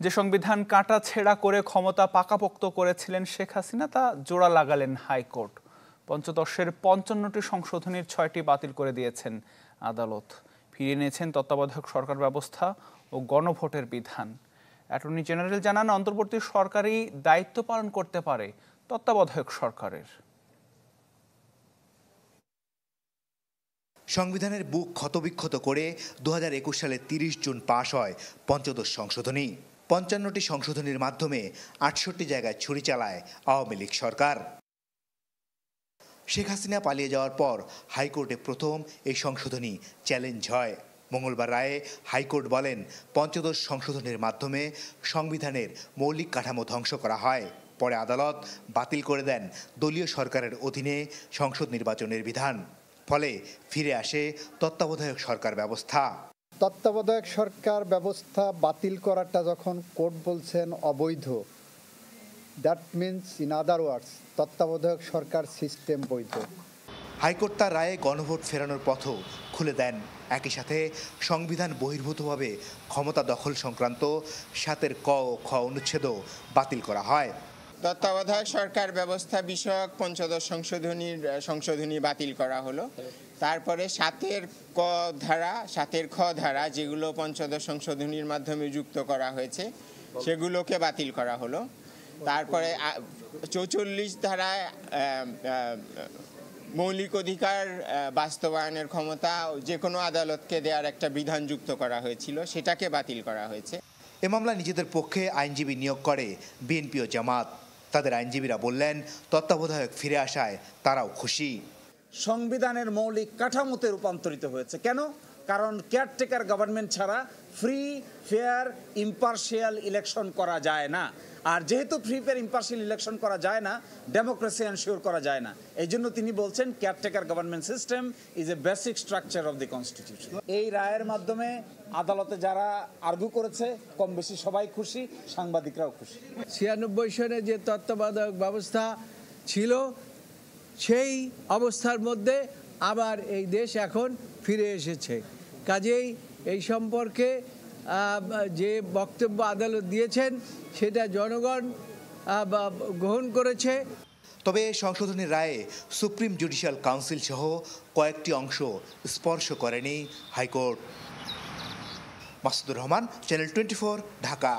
যে সংবিধান কাটাছেঁড়া করে ক্ষমতা পাকাপোক্ত করেছিলেন শেখ হাসিনা তা জোড়া লাগালেন হাইকোর্ট। পঞ্চদশের ৫৫টি সংশোধনীর ৬টি বাতিল করে দিয়েছেন আদালত। ফিরিয়ে নিয়েছেন তত্ত্বাবধায়ক সরকার ব্যবস্থা ও গণভোটের বিধান। অ্যাটর্নি জেনারেল জানান, অন্তর্বর্তী সরকারই দায়িত্ব পালন করতে পারে তত্ত্বাবধায়ক সরকারের। সংবিধানের বুক ক্ষতবিক্ষত করে ২০২১ সালে ৩০ জুন পাশ হয় পঞ্চদশ সংশোধনী। ৫৫টি সংশোধনীর মাধ্যমে ৬৮ জায়গায় ছুরি চালায় আওয়ামী লীগ সরকার। শেখ হাসিনা পালিয়ে যাওয়ার পর হাইকোর্টে প্রথম এই সংশোধনী চ্যালেঞ্জ হয়। মঙ্গলবার রায়ে হাইকোর্ট বলেন, পঞ্চদশ সংশোধনীর মাধ্যমে সংবিধানের মৌলিক কাঠামো ধ্বংস করা হয়। পরে আদালত বাতিল করে দেন দলীয় সরকারের অধীনে সংসদ নির্বাচনের বিধান। ফলে ফিরে আসে তত্ত্বাবধায়ক সরকার ব্যবস্থা। তত্ত্বাবধায়ক সরকার ব্যবস্থা বাতিল করাটা যখন কোর্ট বলছেন অবৈধ, দ্যাট মিনস ইন আদার ওয়ার্ডস তত্ত্বাবধায়ক সরকার সিস্টেম বৈধ। হাইকোর্ট তার রায়ে গণভোট ফেরানোর পথও খুলে দেন। একই সাথে সংবিধান বহির্ভূতভাবে ক্ষমতা দখল সংক্রান্ত ৭-এর ক ও খ অনুচ্ছেদও বাতিল করা হয়। তত্ত্বাবধায়ক সরকার ব্যবস্থা বিষয়ক পঞ্চদশ সংশোধনী বাতিল করা হলো। তারপরে ৭-এর ক ধারা, ৭-এর খ ধারা যেগুলো পঞ্চদশ সংশোধনীর মাধ্যমে যুক্ত করা হয়েছে সেগুলোকে বাতিল করা হলো। তারপরে ৪৪ ধারায় মৌলিক অধিকার বাস্তবায়নের ক্ষমতা যে কোনো আদালতকে দেওয়ার একটা বিধান যুক্ত করা হয়েছিল, সেটাকে বাতিল করা হয়েছে। এ মামলা নিজেদের পক্ষে আইনজীবী নিয়োগ করে বিএনপি ও জামাত। তাদের আইনজীবীরা বললেন, তত্ত্বাবধায়ক ফিরে আসায় তারাও খুশি। সংবিধানের মৌলিক কাঠামোতে রূপান্তরিত হয়েছে। কেন? কারণ কেয়ারটেকার গভর্নমেন্ট ছাড়া ফ্রি, ফেয়ার, ইম্পার্শিয়াল ইলেকশন করা যায় না। আর যেহেতু ফ্রি, ফেয়ার, ইম্পার্শিয়াল ইলেকশন করা যায় না, ডেমোক্রেসি এনশিওর করা যায় না। এই জন্য তিনি বলছেন caretaker government system is a basic structure of the constitution. এই রায়ের মাধ্যমে আদালতে যারা আর্গু করেছে কম বেশি সবাই খুশি, সাংবাদিকরাও খুশি। ৯৬ সনে যে তত্ত্বাবধায়ক ব্যবস্থা ছিল সেই অবস্থার মধ্যে আবার এই দেশ এখন ফিরে এসেছে। কাজেই এই সম্পর্কে যে বক্তব্য আদালত দিয়েছেন সেটা জনগণ গ্রহণ করেছে। তবে সংশোধনের রায়ে সুপ্রিম জুডিশিয়াল কাউন্সিল সহ কয়েকটি অংশ স্পর্শ করেনি হাইকোর্ট। মাসুদুর রহমান, চ্যানেল 24, ঢাকা।